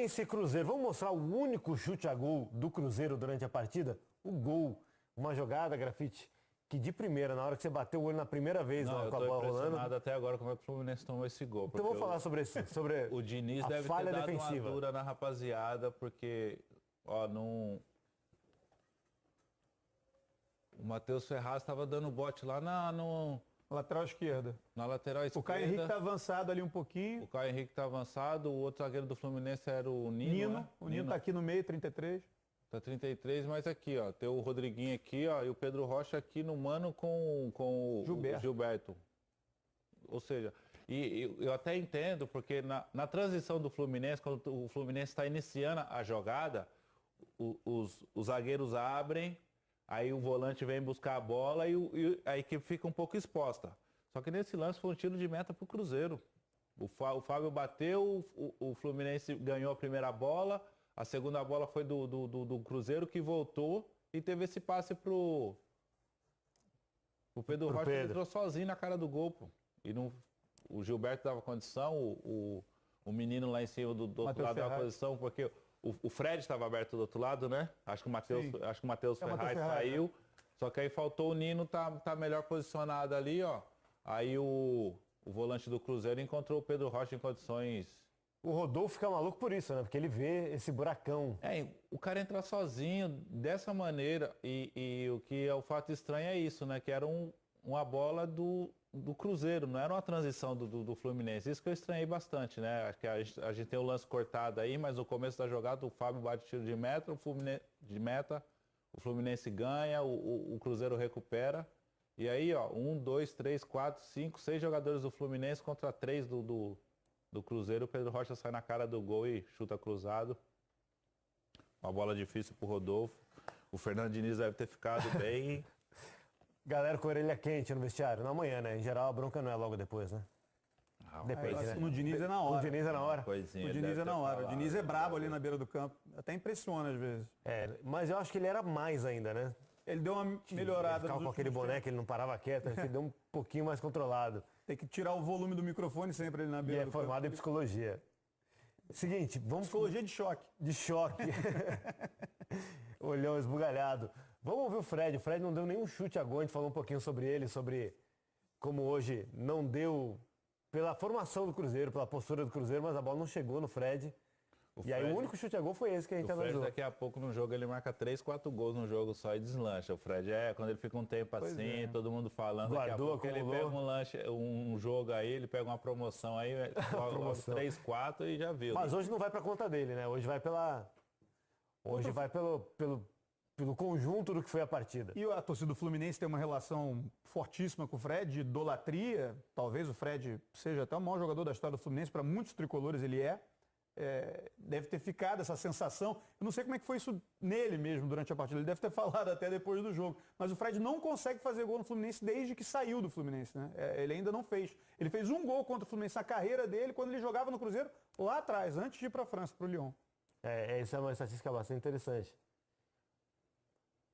Fluminense e Cruzeiro. Vamos mostrar o único chute a gol do Cruzeiro durante a partida? O gol. Uma jogada, Grafite, que de primeira, na hora que você bateu o olho na primeira vez com a bola rolando. Até agora como é que o Fluminense tomou esse gol. Então vamos falar sobre isso, sobre o Diniz a deve falha ter dado defensiva. uma dura na rapaziada, porque ó, não... o Matheus Ferraz estava dando bote lá no... lateral esquerda. Na lateral esquerda. O Caio Henrique tá avançado ali um pouquinho. O Caio Henrique tá avançado, o outro zagueiro do Fluminense era o Nino. Né? O Nino tá aqui no meio, 33. Tá 33, mas aqui, ó, tem o Rodriguinho aqui, ó, e o Pedro Rocha aqui no mano com o Gilberto. Ou seja, e eu até entendo, porque na transição do Fluminense, quando o Fluminense está iniciando a jogada, os zagueiros abrem, aí o volante vem buscar a bola e a equipe fica um pouco exposta. Só que nesse lance foi um tiro de meta pro Cruzeiro. O Fábio bateu, o Fluminense ganhou a primeira bola, a segunda bola foi do Cruzeiro, que voltou e teve esse passe pro Pedro Rocha, que entrou sozinho na cara do gol, pô. E o Gilberto dava condição, o menino lá em cima do outro lado dava posição, porque o Fred estava aberto do outro lado, né? Acho que o Matheus Ferraz saiu. Só que aí faltou o Nino, tá melhor posicionado ali, ó. Aí o volante do Cruzeiro encontrou o Pedro Rocha em condições... O Rodolfo fica maluco por isso, né? Porque ele vê esse buracão. O cara entrar sozinho dessa maneira e o que é o fato estranho é isso, né? Que era uma bola do Cruzeiro, não era uma transição do Fluminense. Isso que eu estranhei bastante, né? Acho que a gente tem o lance cortado aí, mas no começo da jogada o Fábio bate tiro de meta, o Fluminense ganha, o Cruzeiro recupera. E aí, ó, 1, 2, 3, 4, 5, 6 jogadores do Fluminense contra 3 do Cruzeiro. O Pedro Rocha sai na cara do gol e chuta cruzado. Uma bola difícil pro Rodolfo. O Fernando Diniz deve ter ficado bem. Galera com a orelha quente no vestiário. Na manhã, né? Em geral, a bronca não é logo depois, né? Depende, né? No Diniz é na hora. O Diniz é na hora. O Diniz é na hora. O Diniz é brabo ali na beira do campo. Até impressiona às vezes. Mas eu acho que ele era mais ainda, né? Ele deu uma melhorada. Ele ficava com aquele boneco, ele não parava quieto, acho que ele deu um pouquinho mais controlado. Tem que tirar o volume do microfone sempre ali na beira do campo. E é formado em psicologia. Seguinte, vamos... Psicologia de choque. De choque. Olhão esbugalhado. Vamos ouvir o Fred. O Fred não deu nenhum chute a gol. A gente falou um pouquinho sobre ele, sobre como hoje não deu pela formação do Cruzeiro, pela postura do Cruzeiro, mas a bola não chegou no Fred. Aí o único chute a gol foi esse que a gente analisou. O Fred daqui a pouco no jogo ele marca 3, 4 gols no jogo só e deslancha. O Fred quando ele fica um tempo assim, todo mundo falando, guardou, daqui a pouco ele pega um jogo aí, ele pega uma promoção aí, 3, 4 e já viu. Mas hoje não vai pra conta dele, né? Hoje vai pelo conjunto do que foi a partida. E a torcida do Fluminense tem uma relação fortíssima com o Fred, de idolatria. Talvez o Fred seja até o maior jogador da história do Fluminense, para muitos tricolores ele é. Deve ter ficado essa sensação. Eu não sei como é que foi isso nele mesmo durante a partida. Ele deve ter falado até depois do jogo. Mas o Fred não consegue fazer gol no Fluminense desde que saiu do Fluminense, né? Ele ainda não fez. Ele fez um gol contra o Fluminense na carreira dele quando ele jogava no Cruzeiro lá atrás, antes de ir para a França, para o Lyon. Isso é uma estatística bastante interessante.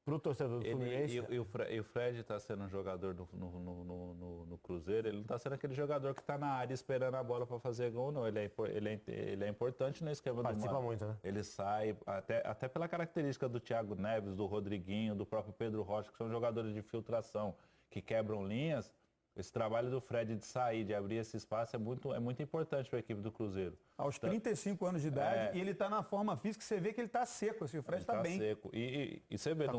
Pro torcedor do Fluminense. E o Fred está sendo um jogador no Cruzeiro, ele não está sendo aquele jogador que está na área esperando a bola para fazer gol, não. Ele é importante no esquema do mano. Participa muito, né? Ele sai, até pela característica do Thiago Neves, do Rodriguinho, do próprio Pedro Rocha, que são jogadores de filtração, que quebram linhas. Esse trabalho do Fred de sair, de abrir esse espaço é muito importante para a equipe do Cruzeiro. Aos 35 anos de idade, e ele está na forma física, você vê que ele está seco, assim, o Fred está bem. Seco. E você vê, tá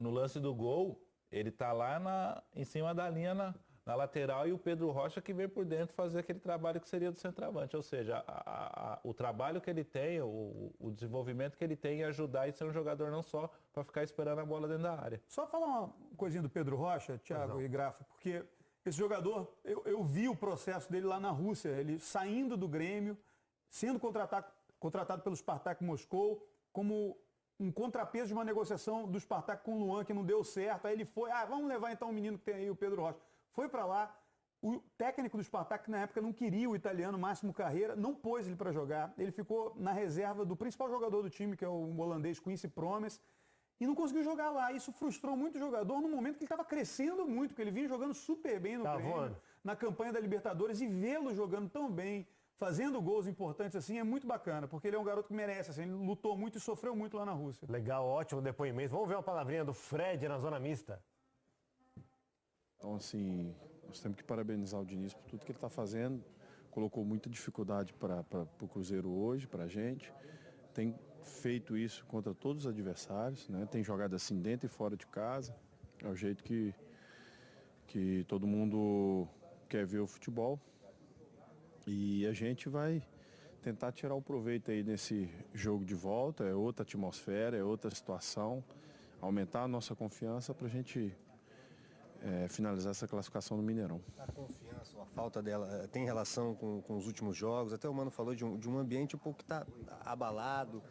no lance do gol, ele está lá em cima da linha na lateral e o Pedro Rocha que vem por dentro fazer aquele trabalho que seria do centroavante. Ou seja, o trabalho que ele tem, o desenvolvimento que ele tem em ajudar e ser um jogador não só para ficar esperando a bola dentro da área. Só falar uma coisinha do Pedro Rocha, Thiago e Grafa, porque esse jogador, eu vi o processo dele lá na Rússia, ele saindo do Grêmio, sendo contratado pelo Spartak Moscou, como um contrapeso de uma negociação do Spartak com o Luan, que não deu certo. Aí ele foi, vamos levar então o menino que tem aí, o Pedro Rocha. Foi para lá, o técnico do Spartak na época não queria o italiano Máximo Carreira, não pôs ele para jogar. Ele ficou na reserva do principal jogador do time, que é o holandês Quincy Promes, e não conseguiu jogar lá. Isso frustrou muito o jogador no momento que ele estava crescendo muito, porque ele vinha jogando super bem no Grêmio, na campanha da Libertadores, e vê-lo jogando tão bem, fazendo gols importantes assim, é muito bacana, porque ele é um garoto que merece, assim, ele lutou muito e sofreu muito lá na Rússia. Legal, ótimo depoimento. Vamos ver uma palavrinha do Fred na zona mista. Então, assim, nós temos que parabenizar o Diniz por tudo que ele está fazendo. Colocou muita dificuldade para o Cruzeiro hoje, para a gente. Tem feito isso contra todos os adversários, né? Tem jogado assim dentro e fora de casa. É o jeito que todo mundo quer ver o futebol. E a gente vai tentar tirar o proveito aí nesse jogo de volta. É outra atmosfera, é outra situação. Aumentar a nossa confiança para a gente finalizar essa classificação no Mineirão. A confiança, a falta dela tem relação com os últimos jogos. Até o Mano falou de um ambiente um pouco que está abalado,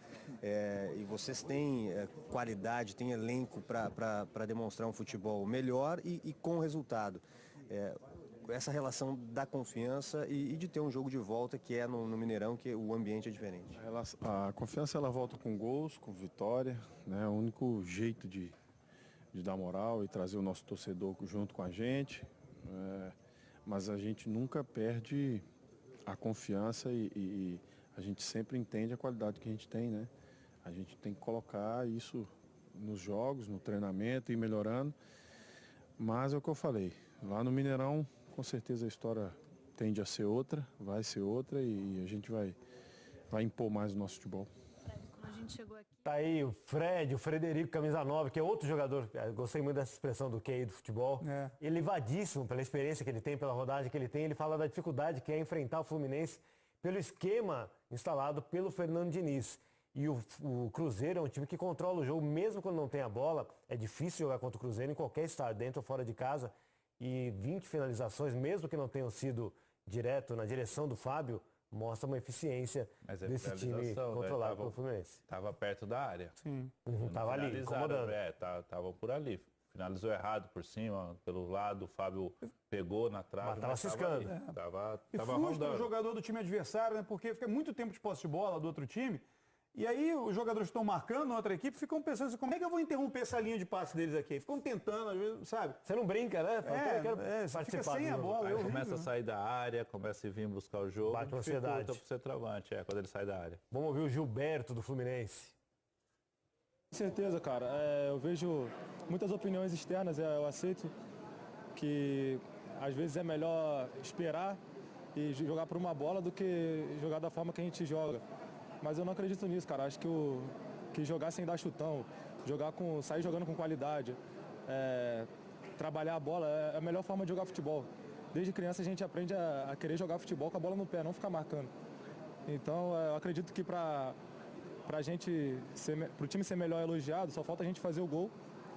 e vocês têm qualidade, têm elenco para demonstrar um futebol melhor e com resultado. Essa relação da confiança e de ter um jogo de volta que é no Mineirão, que o ambiente é diferente. A confiança ela volta com gols, com vitória, né? O único jeito de dar moral e trazer o nosso torcedor junto com a gente, mas a gente nunca perde a confiança e a gente sempre entende a qualidade que a gente tem, né? A gente tem que colocar isso nos jogos, no treinamento e ir melhorando, mas é o que eu falei, lá no Mineirão com certeza a história tende a ser outra, vai ser outra e a gente vai impor mais o nosso futebol. Quando a gente chegou aqui... Tá aí o Fred, o Frederico, camisa 9, que é outro jogador, gostei muito dessa expressão do QI do futebol. Elevadíssimo pela experiência que ele tem, pela rodagem que ele tem. Ele fala da dificuldade que é enfrentar o Fluminense pelo esquema instalado pelo Fernando Diniz. E o Cruzeiro é um time que controla o jogo, mesmo quando não tem a bola. É difícil jogar contra o Cruzeiro em qualquer estádio, dentro ou fora de casa. E 20 finalizações, mesmo que não tenham sido direto na direção do Fábio, mostra uma eficiência desse time controlado pelo Fluminense. Estava perto da área. Sim. Tava ali, incomodando. Tava por ali. Finalizou errado por cima, pelo lado, o Fábio pegou na trave. Mas tava ciscando. Tava frustra rondando. o jogador do time adversário, né? Porque fica muito tempo de posse de bola do outro time. E aí os jogadores que estão marcando na outra equipe ficam pensando assim, como é que eu vou interromper essa linha de passe deles aqui? Ficam tentando, às vezes, sabe? Você não brinca, né? Eu quero você fica sem a bola. Aí começa a sair da área, começa a vir buscar o jogo. Bate uma ansiedade. Pro centroavante, quando ele sai da área. Vamos ouvir o Gilberto do Fluminense. Com certeza, cara. Eu vejo muitas opiniões externas, eu aceito que às vezes é melhor esperar e jogar por uma bola do que jogar da forma que a gente joga. Mas eu não acredito nisso, cara. Acho que jogar sem dar chutão, sair jogando com qualidade, trabalhar a bola é a melhor forma de jogar futebol. Desde criança a gente aprende a querer jogar futebol com a bola no pé, não ficar marcando. Então eu acredito que para o time ser melhor elogiado, só falta a gente fazer o gol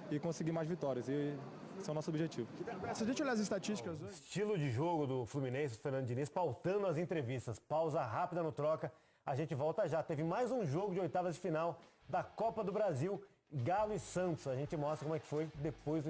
e conseguir mais vitórias. E esse é o nosso objetivo. Se a gente olhar as estatísticas hoje... Estilo de jogo do Fluminense, do Fernando Diniz, pautando as entrevistas. Pausa rápida no Troca. A gente volta já. Teve mais um jogo de oitavas de final da Copa do Brasil, Galo e Santos. A gente mostra como é que foi depois do